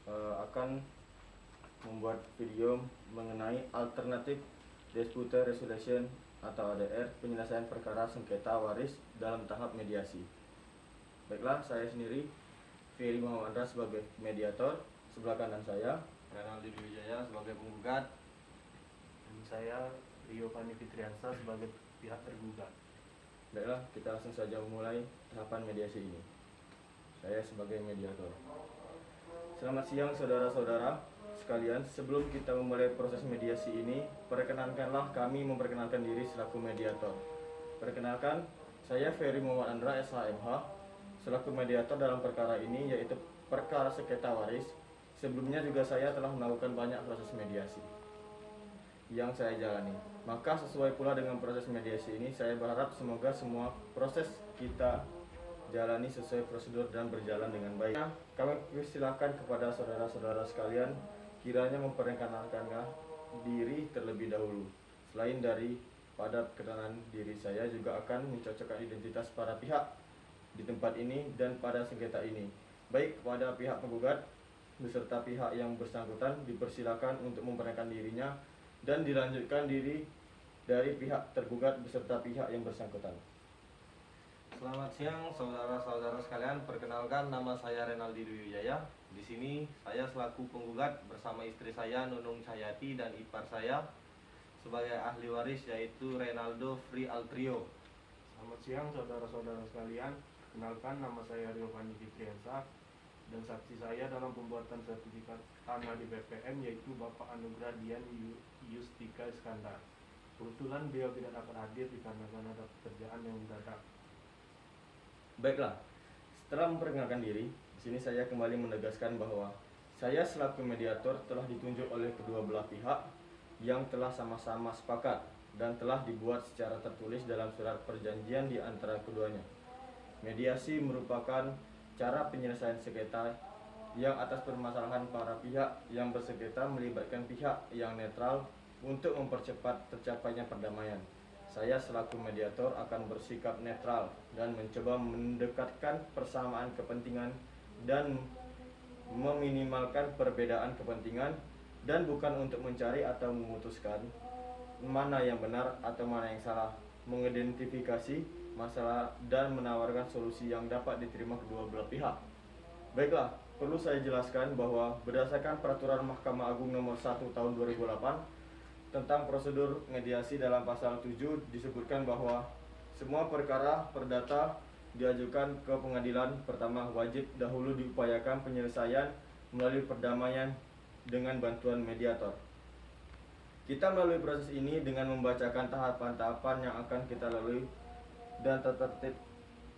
akan membuat video mengenai alternatif dispute resolution atau ADR, penyelesaian perkara sengketa waris dalam tahap mediasi. Baiklah, saya sendiri Ferry Muhammad Andra sebagai mediator, sebelah kanan saya Renaldi Wijaya sebagai penggugat, dan saya Rio Fani Fitriansa sebagai pihak tergugat. Baiklah, kita langsung saja memulai tahapan mediasi ini. Saya sebagai mediator. Selamat siang saudara-saudara sekalian. Sebelum kita memulai proses mediasi ini, perkenankanlah kami memperkenalkan diri selaku mediator. Perkenalkan, saya Ferry Muhammad Andra SHMH selaku mediator dalam perkara ini, yaitu perkara sengketa waris. Sebelumnya juga saya telah melakukan banyak proses mediasi yang saya jalani. Maka sesuai pula dengan proses mediasi ini, saya berharap semoga semua proses kita jalani sesuai prosedur dan berjalan dengan baik. Nah, kami persilakan kepada saudara-saudara sekalian kiranya memperkenalkan diri terlebih dahulu. Selain dari pada keterangan diri, saya juga akan mencocokkan identitas para pihak di tempat ini dan pada sengketa ini. Baik kepada pihak penggugat beserta pihak yang bersangkutan dipersilakan untuk memperkenalkan dirinya, dan dilanjutkan diri dari pihak tergugat beserta pihak yang bersangkutan. Selamat siang saudara-saudara sekalian. Perkenalkan, nama saya Renaldi Wijaya. Di sini saya selaku penggugat bersama istri saya Nunung Cahyati dan ipar saya sebagai ahli waris, yaitu Renaldo Fri Altrio. Selamat siang saudara-saudara sekalian. Kenalkan, nama saya Rio Fani Fitriansa dan saksi saya dalam pembuatan sertifikat tanah di BPN yaitu Bapak Anugrah Dian Yustika Iskandar. Kebetulan beliau tidak dapat hadir dikarenakan ada pekerjaan yang mendadak. Baiklah, setelah memperkenalkan diri, di sini saya kembali menegaskan bahwa saya selaku mediator telah ditunjuk oleh kedua belah pihak yang telah sama-sama sepakat dan telah dibuat secara tertulis dalam surat perjanjian di antara keduanya. Mediasi merupakan cara penyelesaian sengketa yang atas permasalahan para pihak yang bersengketa melibatkan pihak yang netral untuk mempercepat tercapainya perdamaian. Saya selaku mediator akan bersikap netral dan mencoba mendekatkan persamaan kepentingan dan meminimalkan perbedaan kepentingan, dan bukan untuk mencari atau memutuskan mana yang benar atau mana yang salah, mengidentifikasi masalah dan menawarkan solusi yang dapat diterima kedua belah pihak. Baiklah, perlu saya jelaskan bahwa berdasarkan peraturan Mahkamah Agung nomor 1 tahun 2008 tentang prosedur mediasi, dalam pasal 7 disebutkan bahwa semua perkara perdata diajukan ke pengadilan pertama wajib dahulu diupayakan penyelesaian melalui perdamaian dengan bantuan mediator. Kita melalui proses ini dengan membacakan tahapan-tahapan yang akan kita lalui dan tertib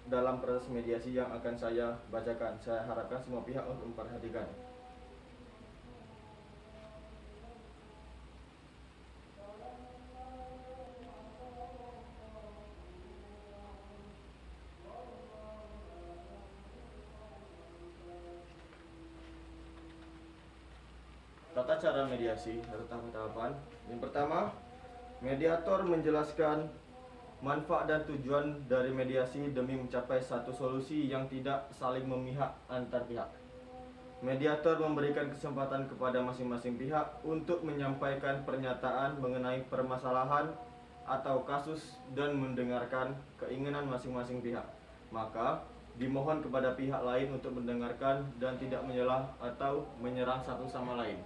dalam proses mediasi yang akan saya bacakan. Saya harapkan semua pihak untuk memperhatikan. Tata cara mediasi atau tahapan-tahapan. Yang pertama, mediator menjelaskan manfaat dan tujuan dari mediasi demi mencapai satu solusi yang tidak saling memihak antar pihak. Mediator memberikan kesempatan kepada masing-masing pihak untuk menyampaikan pernyataan mengenai permasalahan atau kasus dan mendengarkan keinginan masing-masing pihak. Maka dimohon kepada pihak lain untuk mendengarkan dan tidak menyelah atau menyerang satu sama lain.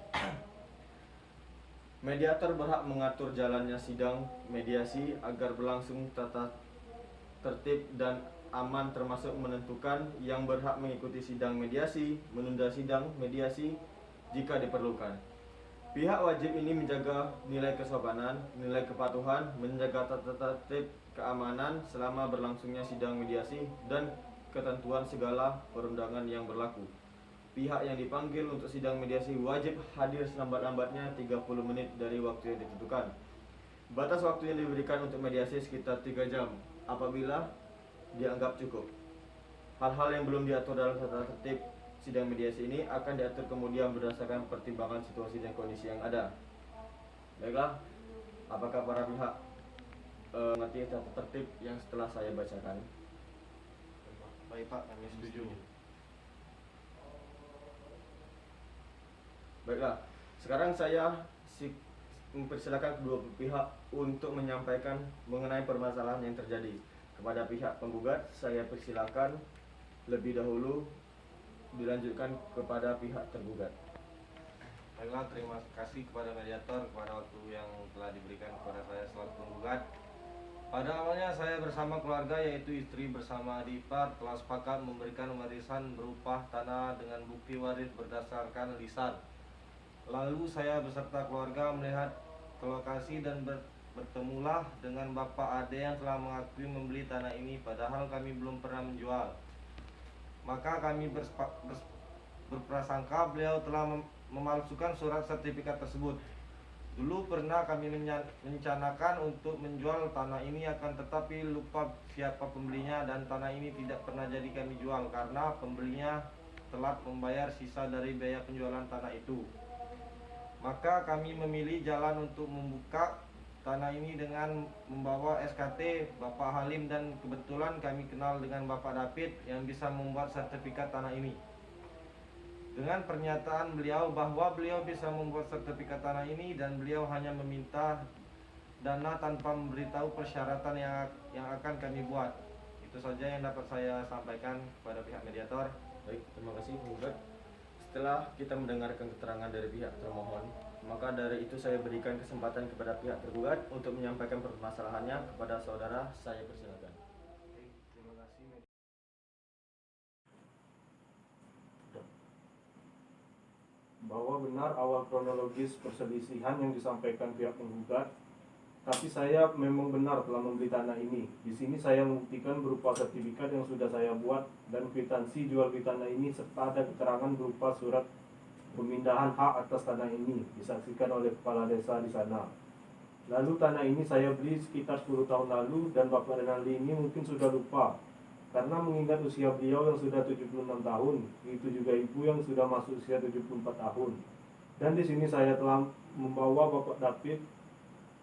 Mediator berhak mengatur jalannya sidang mediasi agar berlangsung tertib dan aman, termasuk menentukan yang berhak mengikuti sidang mediasi, menunda sidang mediasi jika diperlukan. Pihak wajib ini menjaga nilai kesopanan, nilai kepatuhan, menjaga tata tertib keamanan selama berlangsungnya sidang mediasi, dan ketentuan segala perundangan yang berlaku. Pihak yang dipanggil untuk sidang mediasi wajib hadir selambat-lambatnya 30 menit dari waktu yang ditentukan. Batas waktu yang diberikan untuk mediasi sekitar 3 jam apabila dianggap cukup. Hal-hal yang belum diatur dalam tata tertib sidang mediasi ini akan diatur kemudian berdasarkan pertimbangan situasi dan kondisi yang ada. Baiklah, apakah para pihak mengerti tata tertib yang setelah saya bacakan? Baik Pak, kami setuju. Baiklah, sekarang saya mempersilakan kedua pihak untuk menyampaikan mengenai permasalahan yang terjadi. Kepada pihak penggugat, saya persilakan lebih dahulu dilanjutkan kepada pihak tergugat. Baiklah, terima kasih kepada mediator kepada waktu yang telah diberikan kepada saya selaku penggugat. Pada awalnya saya bersama keluarga yaitu istri bersama adik ipar telah sepakat memberikan warisan berupa tanah dengan bukti waris berdasarkan lisan. Lalu saya beserta keluarga melihat ke lokasi dan bertemulah dengan Bapak Ade yang telah mengakui membeli tanah ini padahal kami belum pernah menjual. Maka kami berprasangka beliau telah memalsukan surat sertifikat tersebut. Dulu pernah kami merencanakan untuk menjual tanah ini akan tetapi lupa siapa pembelinya dan tanah ini tidak pernah jadi kami jual karena pembelinya telat membayar sisa dari biaya penjualan tanah itu. Maka kami memilih jalan untuk membuka tanah ini dengan membawa SKT Bapak Halim dan kebetulan kami kenal dengan Bapak David yang bisa membuat sertifikat tanah ini. Dengan pernyataan beliau bahwa beliau bisa membuat sertifikat tanah ini dan beliau hanya meminta dana tanpa memberitahu persyaratan yang akan kami buat. Itu saja yang dapat saya sampaikan kepada pihak mediator. Baik, terima kasih penggugat. Setelah kita mendengarkan keterangan dari pihak termohon, maka dari itu saya berikan kesempatan kepada pihak tergugat untuk menyampaikan permasalahannya kepada saudara. Saya persilakan. Terima kasih. Bahwa benar awal kronologis perselisihan yang disampaikan pihak penggugat, tapi saya memang benar telah membeli tanah ini. Di sini saya membuktikan berupa sertifikat yang sudah saya buat dan kwitansi jual beli tanah ini serta ada keterangan berupa surat pemindahan hak atas tanah ini disaksikan oleh kepala desa di sana. Lalu tanah ini saya beli sekitar 10 tahun lalu dan Bapak Renaldi ini mungkin sudah lupa karena mengingat usia beliau yang sudah 76 tahun, itu juga ibu yang sudah masuk usia 74 tahun. Dan di sini saya telah membawa Bapak David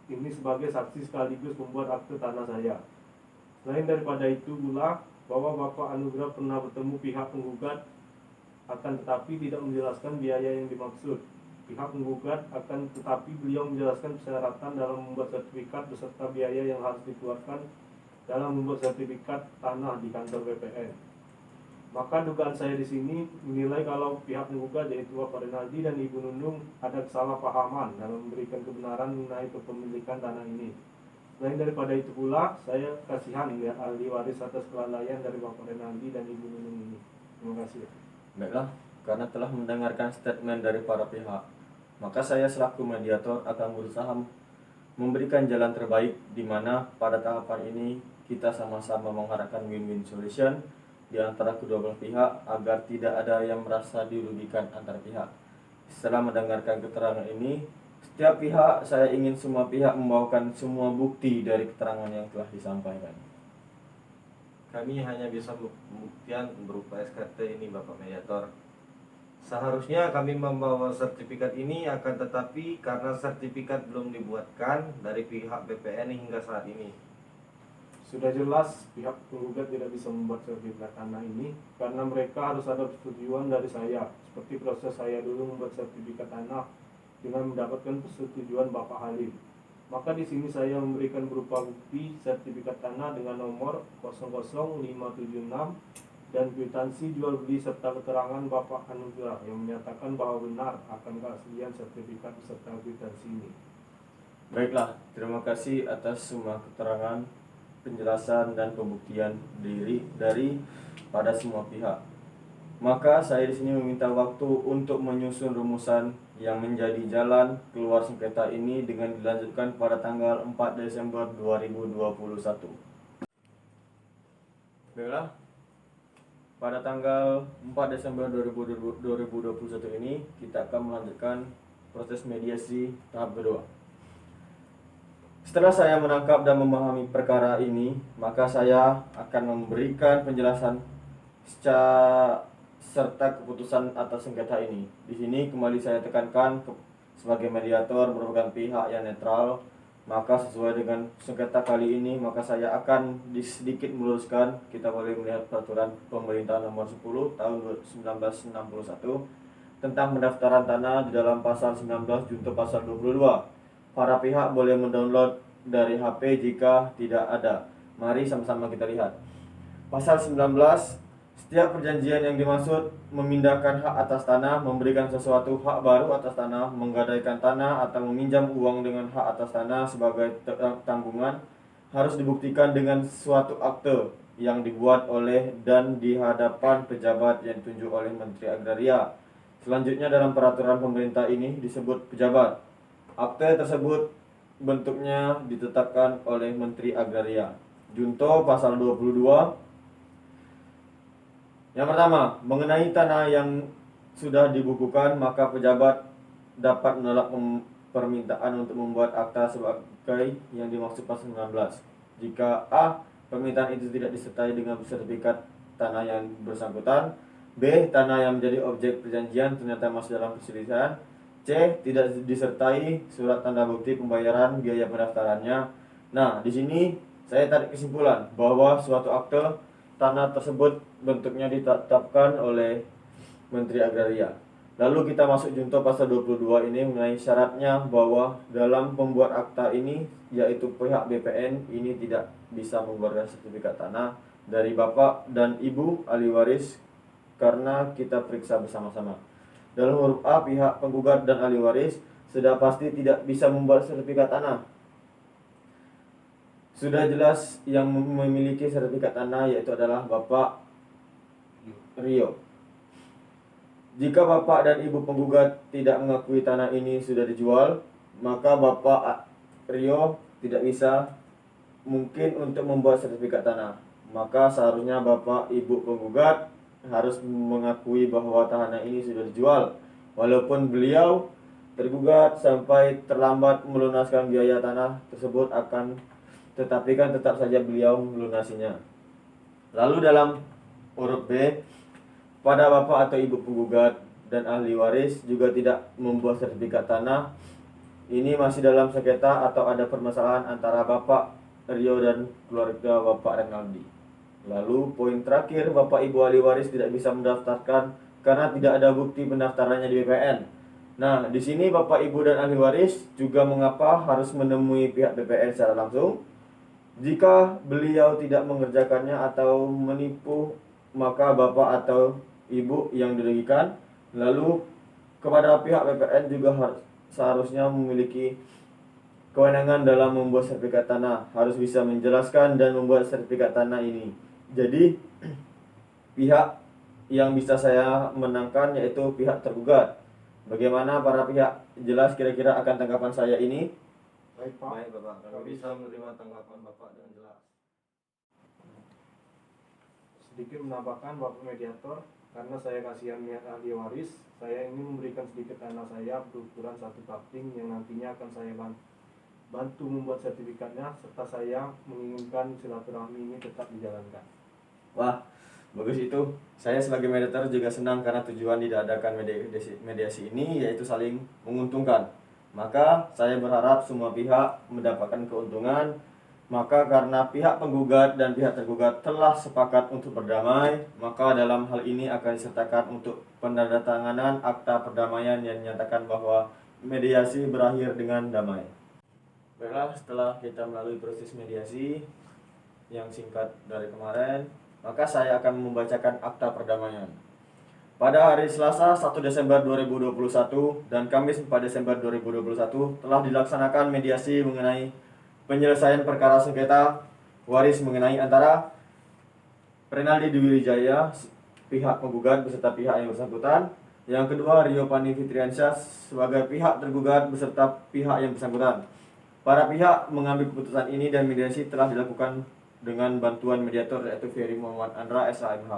ini sebagai saksi sekaligus pembuat akte tanah saya. Selain daripada itu pula bahwa Bapak Anugrah pernah bertemu pihak penggugat, akan tetapi tidak menjelaskan biaya yang dimaksud. Pihak penggugat akan tetapi beliau menjelaskan persyaratan dalam membuat sertifikat beserta biaya yang harus dikeluarkan dalam membuat sertifikat tanah di kantor BPN. Maka dugaan saya di sini menilai kalau pihak penggugat yaitu Bapak Renaldi dan Ibu Nunung ada kesalahpahaman dalam memberikan kebenaran mengenai kepemilikan tanah ini. Selain daripada itu pula, saya kasihan melihat ahli waris atas kelalaian dari Bapak Renaldi dan Ibu Nunung ini. Terima kasih. Baiklah, karena telah mendengarkan statement dari para pihak, maka saya selaku mediator akan berusaha memberikan jalan terbaik di mana pada tahapan ini kita sama-sama mengharapkan win-win solution di antara kedua belah pihak agar tidak ada yang merasa dirugikan antar pihak. Setelah mendengarkan keterangan ini, setiap pihak saya ingin semua pihak membawakan semua bukti dari keterangan yang telah disampaikan. Kami hanya bisa pembuktian berupa SKT ini Bapak Mediator. Seharusnya kami membawa sertifikat ini akan tetapi karena sertifikat belum dibuatkan dari pihak BPN hingga saat ini. Sudah jelas pihak penggugat tidak bisa membuat sertifikat tanah ini karena mereka harus ada persetujuan dari saya. Seperti proses saya dulu membuat sertifikat tanah dengan mendapatkan persetujuan Bapak Halim. Maka di sini saya memberikan berupa bukti sertifikat tanah dengan nomor 00576 dan kwitansi jual beli serta keterangan Bapak Anugrah yang menyatakan bahwa benar akan keaslian sertifikat beserta kwitansi ini. Baiklah, terima kasih atas semua keterangan, penjelasan dan pembuktian dari pada semua pihak. Maka saya di sini meminta waktu untuk menyusun rumusan yang menjadi jalan keluar sengketa ini dengan dilanjutkan pada tanggal 4 Desember 2021. Baiklah, pada tanggal 4 Desember 2021 ini kita akan melanjutkan proses mediasi tahap kedua. Setelah saya menangkap dan memahami perkara ini, maka saya akan memberikan penjelasan serta keputusan atas sengketa ini. Di sini kembali saya tekankan sebagai mediator merupakan pihak yang netral. Maka sesuai dengan sengketa kali ini, maka saya akan sedikit meluruskan. Kita boleh melihat peraturan pemerintah nomor 10 tahun 1961 tentang pendaftaran tanah di dalam pasal 19 junto pasal 22. Para pihak boleh mendownload dari HP jika tidak ada. Mari sama-sama kita lihat. Pasal 19, setiap perjanjian yang dimaksud memindahkan hak atas tanah, memberikan sesuatu hak baru atas tanah, menggadaikan tanah, atau meminjam uang dengan hak atas tanah sebagai tanggungan harus dibuktikan dengan suatu akte yang dibuat oleh dan di hadapan pejabat yang ditunjuk oleh Menteri Agraria. Selanjutnya dalam peraturan pemerintah ini disebut pejabat. Akte tersebut bentuknya ditetapkan oleh Menteri Agraria. Junto pasal 22. Yang pertama, mengenai tanah yang sudah dibukukan, maka pejabat dapat menolak permintaan untuk membuat akta sebagai yang dimaksud pasal 19. Jika A. permintaan itu tidak disertai dengan sertifikat tanah yang bersangkutan, B. tanah yang menjadi objek perjanjian ternyata masih dalam perselisihan, C. tidak disertai surat tanda bukti pembayaran biaya pendaftarannya. Nah, di sini saya tarik kesimpulan bahwa suatu akte tanah tersebut bentuknya ditetapkan oleh Menteri Agraria. Lalu kita masuk junto pasal 22 ini mengenai syaratnya bahwa dalam pembuat akta ini, yaitu pihak BPN ini tidak bisa membuatkan sertifikat tanah dari bapak dan ibu ahli waris karena kita periksa bersama-sama. Dalam huruf A, pihak penggugat dan ahli waris sudah pasti tidak bisa membuat sertifikat tanah. Sudah jelas yang memiliki sertifikat tanah yaitu adalah Bapak Rio. Jika bapak dan ibu penggugat tidak mengakui tanah ini sudah dijual, maka Bapak Rio tidak bisa mungkin untuk membuat sertifikat tanah. Maka seharusnya bapak ibu penggugat harus mengakui bahwa tanah ini sudah dijual, walaupun beliau tergugat sampai terlambat melunaskan biaya tanah tersebut tetapi kan tetap saja beliau melunasinya. Lalu dalam huruf B, pada bapak atau ibu penggugat dan ahli waris juga tidak membuat sertifikat tanah. Ini masih dalam sengketa atau ada permasalahan antara Bapak Rio dan keluarga Bapak Renaldi. Lalu poin terakhir, bapak ibu ahli waris tidak bisa mendaftarkan karena tidak ada bukti pendaftarannya di BPN. Nah, di sini bapak ibu dan ahli waris juga mengapa harus menemui pihak BPN secara langsung. Jika beliau tidak mengerjakannya atau menipu, maka bapak atau ibu yang dirugikan. Lalu kepada pihak BPN juga seharusnya memiliki kewenangan dalam membuat sertifikat tanah, harus bisa menjelaskan dan membuat sertifikat tanah ini. Jadi pihak yang bisa saya menangkan yaitu pihak tergugat. Bagaimana para pihak? Jelas kira-kira akan tanggapan saya ini? Baik Pak. Baik Bapak, kami bisa menerima tanggapan Bapak dengan jelas. Sedikit menambahkan Bapak Mediator, karena saya kasihan niat ahli waris, saya ingin memberikan sedikit tanah saya berukuran 1 kapling yang nantinya akan saya bantu membuat sertifikatnya, serta saya menginginkan silaturahmi ini tetap dijalankan. Wah, bagus itu. Saya sebagai mediator juga senang karena tujuan diadakan mediasi ini yaitu saling menguntungkan. Maka saya berharap semua pihak mendapatkan keuntungan. Maka karena pihak penggugat dan pihak tergugat telah sepakat untuk berdamai, maka dalam hal ini akan disertakan untuk penandatanganan akta perdamaian yang menyatakan bahwa mediasi berakhir dengan damai. Baiklah, setelah kita melalui proses mediasi yang singkat dari kemarin, maka saya akan membacakan akta perdamaian. Pada hari Selasa 1 Desember 2021 dan Kamis 4 Desember 2021 telah dilaksanakan mediasi mengenai penyelesaian perkara sengketa waris mengenai antara Renaldi Dwi Wijaya pihak penggugat beserta pihak yang bersangkutan. Yang kedua, Rio Pani Fitriansyah sebagai pihak tergugat beserta pihak yang bersangkutan. Para pihak mengambil keputusan ini dan mediasi telah dilakukan dengan bantuan mediator yaitu Ferry Muhammad Andra SHMH.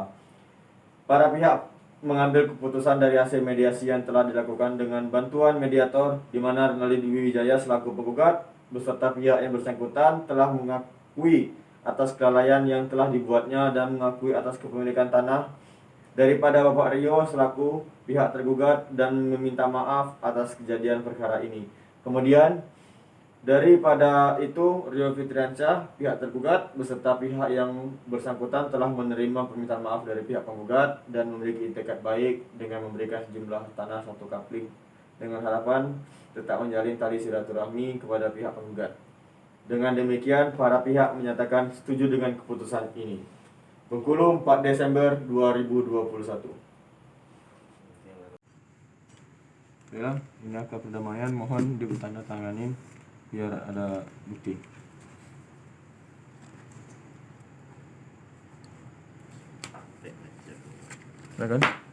Para pihak mengambil keputusan dari hasil mediasi yang telah dilakukan dengan bantuan mediator, di mana Renaldi Dwi Wijaya selaku penggugat beserta pihak yang bersangkutan telah mengakui atas kelalaian yang telah dibuatnya dan mengakui atas kepemilikan tanah daripada Bapak Rio selaku pihak tergugat dan meminta maaf atas kejadian perkara ini. Kemudian Daripada itu, Rio Fitriansyah, pihak tergugat beserta pihak yang bersangkutan telah menerima permintaan maaf dari pihak penggugat dan memiliki itikat baik dengan memberikan sejumlah tanah 1 kapling dengan harapan tetap menjalin tali silaturahmi kepada pihak penggugat. Dengan demikian, para pihak menyatakan setuju dengan keputusan ini. Bengkulu, 4 Desember 2021. Ya, ini akta perdamaian, mohon ditandatangani biar ada bukti. Silakan.